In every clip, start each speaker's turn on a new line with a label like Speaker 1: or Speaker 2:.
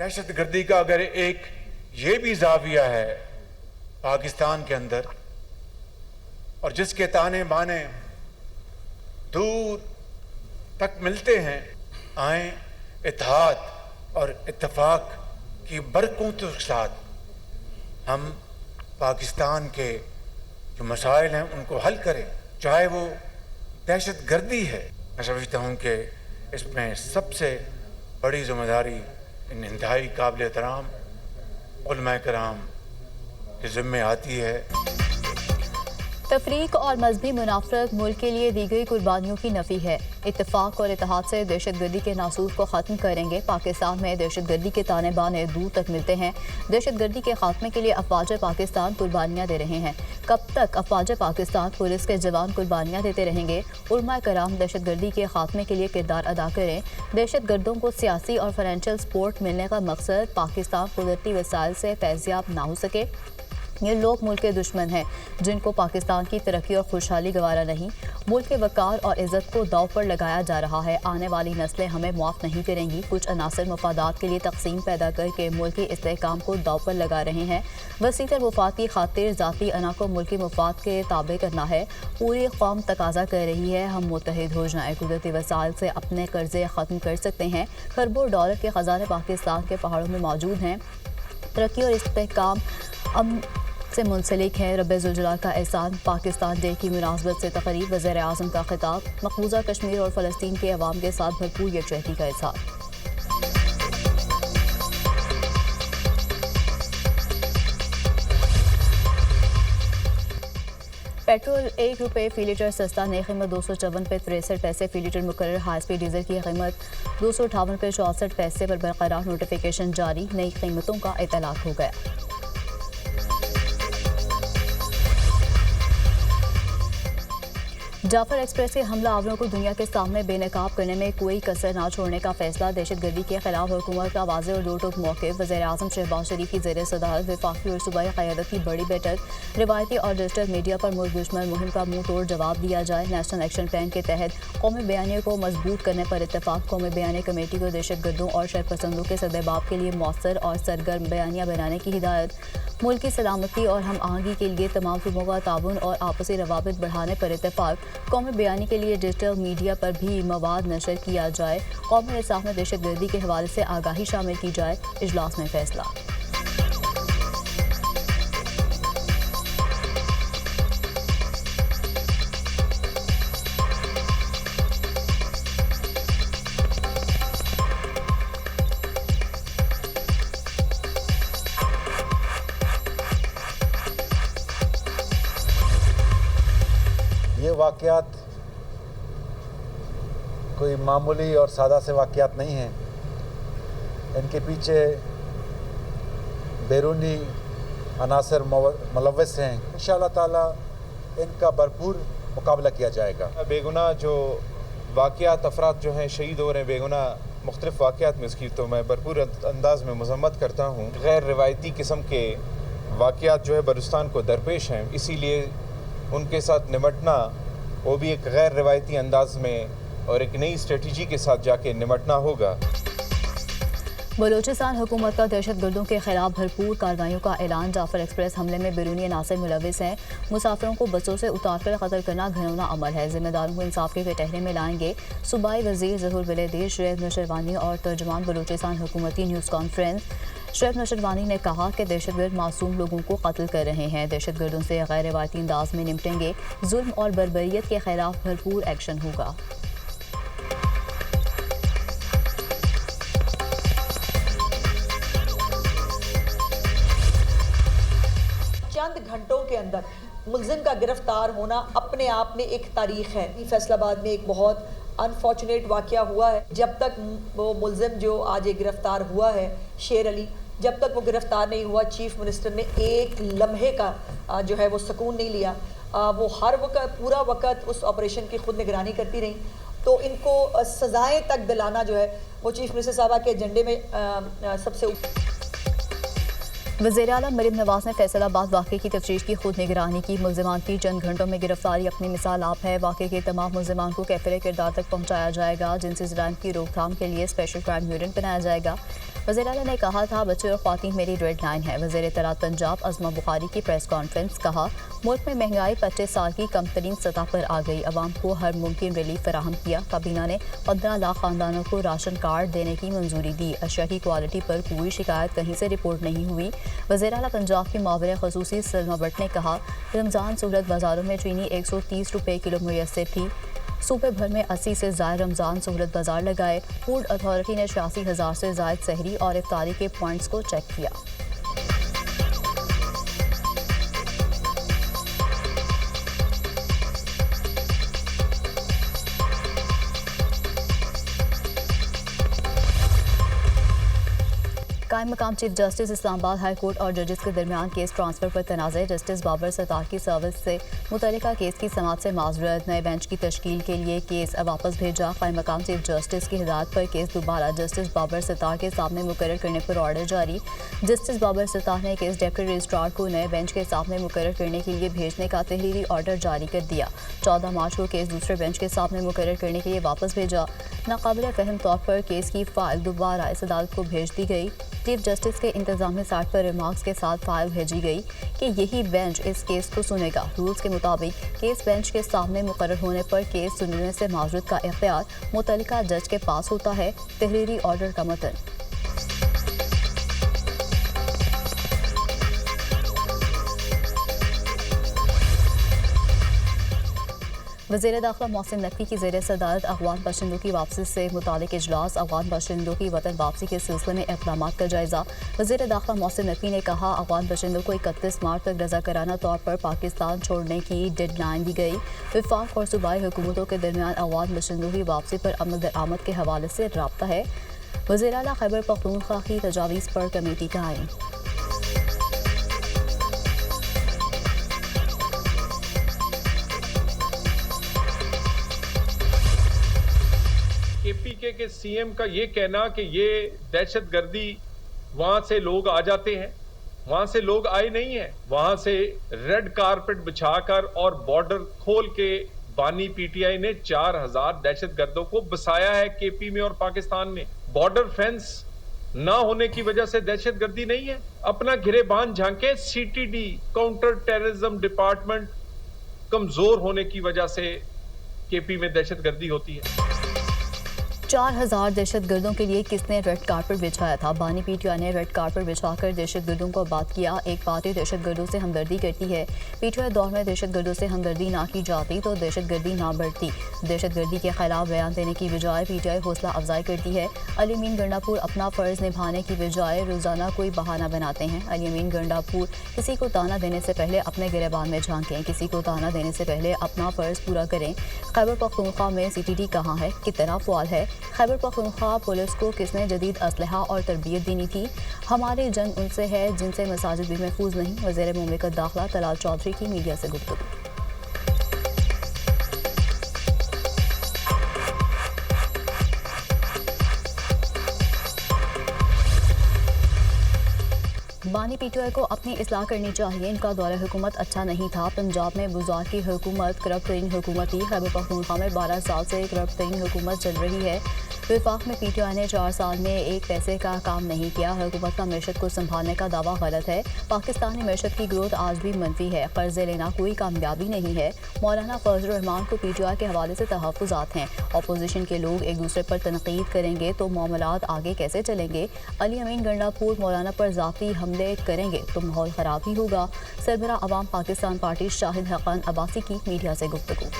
Speaker 1: दहशत गर्दी का अगर एक ये भी जाविया है पाकिस्तान के अंदर और जिसके ताने बाने दूर तक मिलते हैं, आए इत्तेहाद और इत्तेफाक की बरकतों के साथ हम पाकिस्तान के जो मसाइल हैं उनको हल करें, चाहे वो दहशत गर्दी है। मैं समझता हूँ कि इसमें सबसे बड़ी जिम्मेदारी इन इंतहाई काबिल एहतराम उलमा कराम के ज़िम्मे आती है।
Speaker 2: तफरीक और मजहबी मुनाफरत मुल्क के लिए दी गई कुर्बानियों की नफ़ी है। इत्तेफाक और इत्तेहाद से दहशत गर्दी के नासूर को ख़त्म करेंगे। पाकिस्तान में दहशत गर्दी के ताने बाने दूर तक मिलते हैं। दहशत गर्दी के खात्मे के लिए अफवाज पाकिस्तान कुर्बानियाँ दे रहे हैं। कब तक अफवाज पाकिस्तान पुलिस के जवान कुर्बानियाँ देते रहेंगे? उलमा कराम दहशत गर्दी के खात्मे के लिए किरदार अदा करें। दहशत गर्दों को सियासी और फाइनेंशियल सपोर्ट मिलने का मकसद पाकिस्तान कुदरती वसाइल से फैज़याब ना हो सके। ये लोग मुल्क के दुश्मन हैं जिनको पाकिस्तान की तरक्की और खुशहाली गवारा नहीं। मुल्क के वक़ार और इज़्ज़त को दाव पर लगाया जा रहा है। आने वाली नस्लें हमें मुआफ़ नहीं करेंगी। कुछ अनासर मफादात के लिए तकसीम पैदा करके मुल्क के इस्तेहकाम को दाव पर लगा रहे हैं। वसीतर मुफाद की खातिर ज़ाती अना को मुल्की मुफाद के ताबे करना है। पूरी कौम तकाजा कर रही है हम मुत्तहिद हो जाएँ। कुदरती वसाइल से अपने कर्जे ख़त्म कर सकते हैं। खरबों डॉलर के ख़जाने पाकिस्तान के पहाड़ों में मौजूद हैं। तरक्की और इस्तेहकाम से मुंसलिक है। रब्बे-उल जलाल का एहसान। पाकिस्तान डे की मुनासबत से तकरीब। वज़ीर आज़म का खिताब। मकबूजा कश्मीर और फ़लस्तीन के अवाम के साथ भरपूर यकजहती का इज़हार। पेट्रोल ₹1 फ़ी लीटर सस्ता। नई कीमत 254 पे 63 पैसे फ़ी लीटर मुकर्रर। हाई स्पीड डीजल की कीमत 258 पे 64 पैसे पर बरकरार। नोटिफिकेशन जारी। नई कीमतों का इतलाक हो गया। जाफर एक्सप्रेस के हमला आवरों को दुनिया के सामने बेनकाब करने में कोई कसर ना छोड़ने का फैसला। दहशतगर्दी के खिलाफ हुकूमत का वाज़ेह और दो टोक मौक़िफ़। वज़ीर आज़म शहबाज शरीफ की ज़ेर सदारत वफाकी और सूबाई क़यादत की बड़ी बैठक। रिवायती और डिजिटल मीडिया पर मुल्क दुश्मन मुहिम का मुंह तोड़ जवाब दिया जाए। नेशनल एक्शन प्लान के तहत कौमी बयानियों को मजबूत करने पर इत्तफाक। कौमी बयानी कमेटी को दहशतगर्दों और शरपसंदों के सदेबाब के लिए मौसर और सरगर्म बयानियाँ बनाने की हिदायत। मुल्क की सलामती और हम आहंगी के लिए तमाम सूबों का ताउन और आपसी रवाबित बढ़ाने पर इत्तफाक। कौमी बयानी के लिए डिजिटल मीडिया पर भी मवाद नशर किया जाए। कौमी निसाब में दहशतगर्दी के हवाले से आगाही शामिल की जाए। इजलास में फैसला।
Speaker 3: ये वाक़यात कोई मामूली और सादा से वाक़यात नहीं हैं। इनके पीछे बैरूनी अनासर मुलव्वस हैं। इंशाअल्लाह ताला इनका भरपूर मुकाबला किया जाएगा।
Speaker 4: बेगुनाह जो वाक़यात अफराद जो हैं शहीद हो रहे हैं बेगुनाह मुख्तलिफ वाक़यात में, इसकी तो मैं भरपूर अंदाज में मज़म्मत करता हूँ। गैर रिवायती किस्म के वाक़यात जो है बलूचिस्तान को दरपेश हैं, इसीलिए उनके साथ निमटना वो भी एक गैर रिवायती अंदाज में और एक नई स्ट्रेटजी के साथ जाके निमटना होगा।
Speaker 2: बलूचिस्तान हुकूमत का दहशतगर्दों के खिलाफ भरपूर कार्रवाइयों का ऐलान। जाफर एक्सप्रेस हमले में बैरूनी अनासर मुलविस हैं। मुसाफिरों को बसों से उतारकर कत्ल करना घिनौना अमल है। जिम्मेदारों को इंसाफ के कटहरे में लाएंगे। सूबाई वज़ीर ज़हूर बिलेदीर शुएब नशरवानी और तर्जुमान बलूचिस्तान हुकूमती न्यूज़ कॉन्फ्रेंस। शुएब नशरवानी ने कहा कि दहशतगर्द मासूम लोगों को कत्ल कर रहे हैं। दहशतगर्दों से गैर रिवायती अंदाज में निपटेंगे। जुल्म और बर्बरियत के खिलाफ भरपूर एक्शन होगा।
Speaker 5: चंद घंटों के अंदर मुलजिम का गिरफ्तार होना अपने आप में एक तारीख है। फैसलाबाद में एक बहुत अनफॉर्चुनेट वाक़या हुआ है। जब तक वो मुलजिम जो आज एक गिरफ्तार हुआ है शेर अली, जब तक वो गिरफ्तार नहीं हुआ, चीफ मिनिस्टर ने एक लम्हे का जो है वो सुकून नहीं लिया। वो हर वक्त पूरा वक्त उस ऑपरेशन की खुद निगरानी करती रही। तो इनको सज़ाएँ तक दिलाना जो है वो चीफ मिनिस्टर साहबा के एजेंडे में सबसे
Speaker 2: वज़ीर आला मरीम नवाज ने फैसलाबाद वाक़े की तफ्तीश की खुद निगरानी की। मुल्ज़िमान की चंद घंटों में गिरफ्तारी अपनी मिसाल आप है। वाक़े के तमाम मुल्ज़िमान को कैफ़िर किरदार तक पहुँचाया जाएगा। जिनसी जराइम की रोकथाम के लिए स्पेशल क्राइम यूनिट बनाया जाएगा। वज़ीर आला ने कहा था, बच्चे और ख़वातीन मेरी रेड लाइन है। वज़ीर इत्तलात पंजाब अज़मा बुखारी की प्रेस कॉन्फ्रेंस। कहा, मुल्क में महंगाई 25 साल की कम तरीन सतह पर आ गई। अवाम को हर मुमकिन रिलीफ फराहम किया। काबीना ने 15 लाख खानदानों को राशन कार्ड देने की मंजूरी दी। अशिया की क्वालिटी पर कोई शिकायत कहीं से रिपोर्ट नहीं हुई। वज़ीर आला पंजाब के मावरे ख़ुसूसी सलमा भट्ट ने कहा, रमज़ान सूरत बाज़ारों में चीनी 130 रुपये किलो मुयस्सर थी। सूबे भर में 80 से ज़ायद रमज़ान सहूलत बाजार लगाए। फूड अथॉरिटी ने 86,000 से ज़ायद सहरी और इफ्तारी के पॉइंट्स को चेक किया। कायम मकाम chief justice Islamabad high court और जजेस के दरमियान केस ट्रांसफर पर तनाज़े। जस्टिस बाबर सत्तार की सर्विस से मुतल्लिका केस की समाअत से माजरत। नए बेंच की तश्कील के लिए केस वापस भेजा। कायम मकाम चीफ जस्टिस की हिदायत पर केस दोबारा जस्टिस बाबर सत्तार के सामने मुकर्रर करने पर ऑर्डर जारी। जस्टिस बाबर सत्तार ने केस डेप्यूटी रजिस्ट्रार को नए बेंच के सामने मुकर्रर करने के लिए भेजने का तहरीरी ऑर्डर जारी कर दिया। 14 मार्च को केस दूसरे बेंच के सामने मुकर्रर करने के लिए वापस भेजा। नाकाबिल फहम तौर पर केस की फाइल दोबारा इस अदालत को भेज दी गई। चीफ जस्टिस के इंतजामी साठ पर रिमार्क्स के साथ फाइल भेजी गई कि यही बेंच इस केस को सुनेगा। रूल्स के मुताबिक केस बेंच के सामने मुकर्रर होने पर केस सुनने से माजरत का इख्तियार मुतल्लिका जज के पास होता है। तहरीरी ऑर्डर का मतन। वज़ीर दाखिला मोहसिन नकवी की ज़ेर सदारत अफ़गान बाशिंदों की वापसी से मुतालिक इजलास। अफ़गान बाशिंदों की वतन वापसी के सिलसिले में इक़दामात का जायज़ा। वज़ीर दाखिला मोहसिन नकवी ने कहा, अफ़गान बाशिंदों को 31 मार्च तक रज़ाकाराना तौर पर पाकिस्तान छोड़ने की डेडलाइन दी गई। वफाक और सूबाई हुकूमतों के दरमियान अफ़गान बाशिंदों की वापसी पर अमल दरामद के हवाले से राब्ता है। वज़ीर आला खैबर पख्तूनख्वा की तजावीज़ पर कमेटी कायम।
Speaker 6: केपीके के सीएम का ये कहना कि ये दहशतगर्दी वहां से लोग आ जाते हैं, वहां से लोग आए नहीं हैं। वहां से रेड कारपेट बिछाकर और बॉर्डर खोल के बानी पीटीआई ने 4000 दहशतगर्दों को बसाया है केपी में और पाकिस्तान में। बॉर्डर फेंस ना होने की वजह से दहशतगर्दी नहीं है। अपना गिरेबान झांके, सीटीडी काउंटर टेररिज्म डिपार्टमेंट कमजोर होने की वजह से केपी में दहशतगर्दी होती है।
Speaker 2: 4000 दहशतगर्दों के लिए किसने रेड कारपेट बिछाया था? बानी पीटीआई ने रेड कारपेट बिछाकर दहशतगर्दों को बात किया। एक पार्टी दहशतगर्दों से हमदर्दी करती है। पीटीआई दौर में दहशतगर्दों से हमदर्दी ना की जाती तो दहशतगर्दी ना बढ़ती। दहशतगर्दी के खिलाफ बयान देने की बजाय पीटीआई हौसला अफजाई करती है। अली अमीन गंडापुर अपना फ़र्ज निभाने की बजाय रोज़ाना कोई बहाना बनाते हैं। अली अमीन गंडापुर किसी को ताना देने से पहले अपने गिरेबान में झांकें, किसी को ताना देने से पहले अपना फ़र्ज पूरा करें। खैबर पख्तूनख्वा में सीटीडी कहाँ है, कितना फ़ाल है? खैबर पख्तूनख्वा पुलिस को किसने जदीद असलहा और तरबियत देनी थी? हमारी जंग उनसे है जिनसे मसाजिद भी महफूज नहीं। वज़ीर मुमलिकत दाखिला तलाल चौधरी की मीडिया से गुफ्तगू। बानी पीटीआई को अपनी इस्लाह करनी चाहिए। इनका दौरा हुकूमत अच्छा नहीं था। पंजाब में बुज़ार की हुकूमत करप्ट तरीन हुकूमत थी। खैबर पख्तूनख्वा में 12 साल से करप्ट तरीन हुकूमत चल रही है। वफाक में पीटीआई ने 4 साल में एक पैसे का काम नहीं किया। हुकूमत का मैशत को संभालने का दावा गलत है। पाकिस्तानी मैशत की ग्रोथ आज भी मनफी है। कर्जे लेना कोई कामयाबी नहीं है। मौलाना फजल रहमान को पीटीआई के हवाले से तहफ़्फ़ुज़ात हैं। अपोजिशन के लोग एक दूसरे पर तनकीद करेंगे तो मामलात आगे कैसे चलेंगे? अली अमीन गंडापुर मौलाना पर ज़ाती हमले करेंगे तो माहौल ख़राब ही होगा। सरबरा अवाम पाकिस्तान पार्टी शाहिद हक़ान अब्बासी की मीडिया से गुफ्तगू।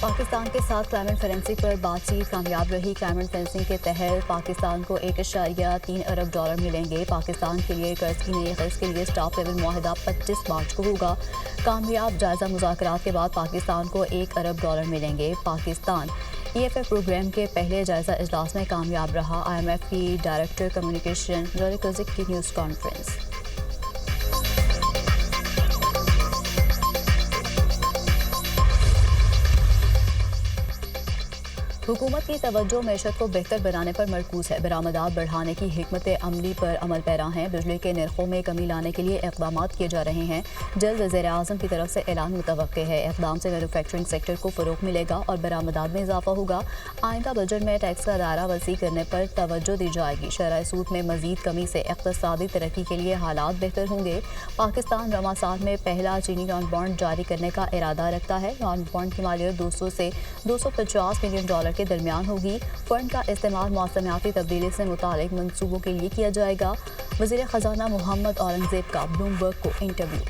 Speaker 2: पाकिस्तान के साथ क्लाइमेट फेंसिंग पर बातचीत कामयाब रही। क्लाइमेट फेंसिंग के तहत पाकिस्तान को $1.3 अरब मिलेंगे। पाकिस्तान के लिए कर्ज की नई किस्त के लिए स्टाफ लेवल मुआहदा 25 मार्च को होगा। कामयाब जायज़ा मुज़ाकरात के बाद पाकिस्तान को $1 अरब मिलेंगे। पाकिस्तान EFF प्रोग्राम के पहले जायज़ा इजलास में कामयाब रहा। IMF की डायरेक्टर कम्युनिकेशन जोरी कज़िक की न्यूज़ कॉन्फ्रेंस। हुकूमत की तवज्जो मैशत को बेहतर बनाने पर मरकूज है। बरामदात बढ़ाने की हिकमत अमली पर अमल पैरा हैं। बिजली के नरखों में कमी लाने के लिए इक़दाम किए जा रहे हैं। जल्द वज़ीर-ए-आज़म की तरफ से ऐलान मुतवक्के है। इक़दाम से मैन्युफैक्चरिंग सेक्टर को फ़रोग़ मिलेगा और बरामदात में इजाफा होगा। आइंदा बजट में टैक्स का दायरा वसी करने पर तवज्जो दी जाएगी। शरह सूद में मज़ीद कमी से इक़्तिसादी तरक्की के लिए हालात बेहतर होंगे। पाकिस्तान रवा साल में पहला चीनी नॉन बॉन्ड जारी करने का इरादा रखता है। नॉन बॉन्ड की मालियत 200 से 250 मिलियन डॉलर के दरमियान होगी। फंड का इस्तेमाल मौसमियाती तब्दीली से मुतालिक मंसूबों के लिए किया जाएगा। वज़ीर ख़जाना मोहम्मद औरंगज़ेब का ब्लूमबर्ग को इंटरव्यू।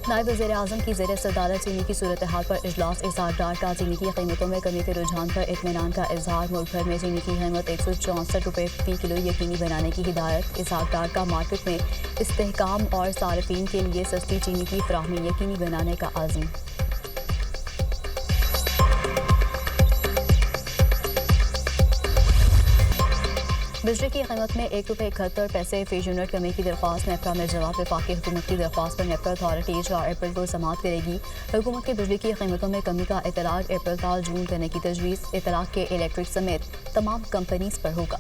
Speaker 2: नायब वज़ीर-ए-आज़म की ज़ेर सदारत चीनी की सूरत हाल पर इजलास। इसहाक डार का चीनी की कीमतों में कमी के रुझान पर इत्मीनान का इजहार। मुल्क भर में चीनी की कीमत 164 रुपये फ़ी किलो यकीनी बनाने की हिदायत। इसहाक डार का मार्केट में इस्तेहकाम और सार्फिन के लिए सस्ती चीनी की फराहमी यकीनी बनाने का आज़म। बिजली की कीमत में 1 रुपये 71 पैसे फ़ी यूनिट कमी की दरख्वास्त। नेफ्रा में जवाब। वफाकी हुकूमत की दरख्वास्त पर नेफ्रा अथॉरिटी 4 अप्रैल को समाअत करेगी। हुकूमत की बिजली की कीमतों में कमी का इतलाक अप्रैल ताल जून करने की तजवीज़। इतलाक के इलेक्ट्रिक समेत तमाम कंपनीज पर होगा।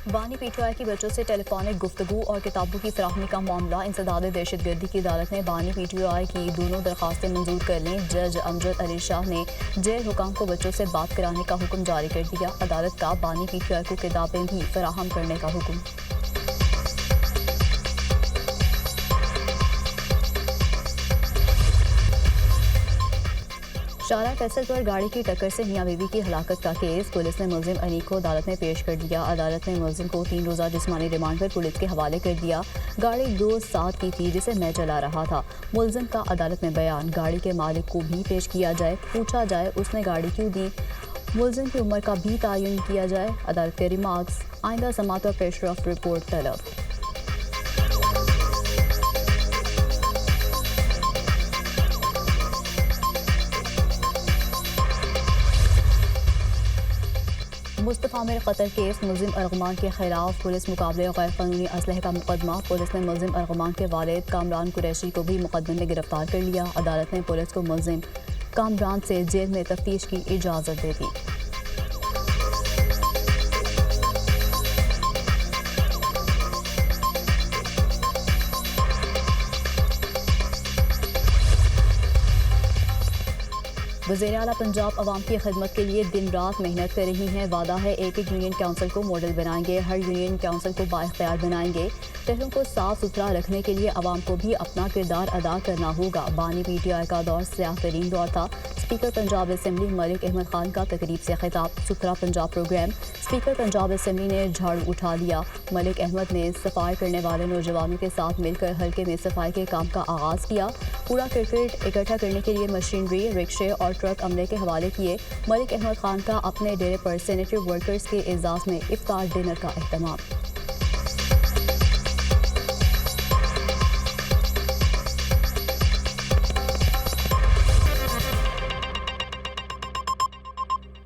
Speaker 2: बानी पीटीआई की बच्चों से टेलीफोनिक गुफ्तगू और किताबों की फराहमी का मामला। इंसदाद दहशतगर्दी की अदालत ने बानी पीटीआई की दोनों दरख्वास्तें मंजूर कर लीं। जज अमजद अली शाह ने जेल हुकाम को बच्चों से बात कराने का हुक्म जारी कर दिया। अदालत का बानी पीटीआई को किताबें भी फराहम करने का हुक्म। शारा फैसल पर गाड़ी की टक्कर से मियां बीवी की हलाकत का केस। पुलिस ने मुलजिम अनीक को अदालत में पेश कर दिया। अदालत ने मुलजिम को 3 रोज़ा जिस्मानी रिमांड पर पुलिस के हवाले कर दिया। गाड़ी 2-7 की थी जिसे मैं चला रहा था। मुलजिम का अदालत में बयान। गाड़ी के मालिक को भी पेश किया जाए, पूछा जाए उसने गाड़ी क्यों दी। मुलजिम की उम्र का भी तयन किया जाए। अदालत के रिमार्क्स। आइंदा समाअत और प्रेशर ऑफ रिपोर्ट तलब। मुस्तफ़ा मिर कत्ल केस। मुलजिम अर्गमान के खिलाफ पुलिस मुकाबले गैर कानूनी असलहे का मुकदमा। पुलिस ने मुलजिम अर्गमान के वालिद कामरान कुरैशी को भी मुकदमे में गिरफ्तार कर लिया। अदालत ने पुलिस को मुलजिम कामरान से जेल में तफ्तीश की इजाज़त दे दी। वज़ीर आला पंजाब अवाम की खिदमत के लिए दिन रात मेहनत कर रही हैं। वादा है एक यूनियन काउंसिल को मॉडल बनाएंगे। हर यूनियन काउंसिल को बाइख्तियार बनाएंगे। शहरों को साफ सुथरा रखने के लिए अवाम को भी अपना किरदार अदा करना होगा। बानी पीटीआई का दौर स्याह तरीन दौर था। स्पीकर पंजाब असम्बली मलिक अहमद खान का तकरीब से खिताब। सुथरा Punjab programme. Speaker Punjab assembly ने झाड़ू उठा लिया। मलिक अहमद ने सफाई करने वाले नौजवानों के साथ मिलकर हल्के में सफाई के काम का आगाज़ किया। कूड़ा क्रिकेट इकट्ठा करने के लिए मशीनरी, रिक्शे और ट्रक अमले के हवाले किए। मलिक अहमद खान का अपने डेरे पर सैनिटरी वर्कर्स के एजाज़ में इफ्तार डिनर का एहतमाम।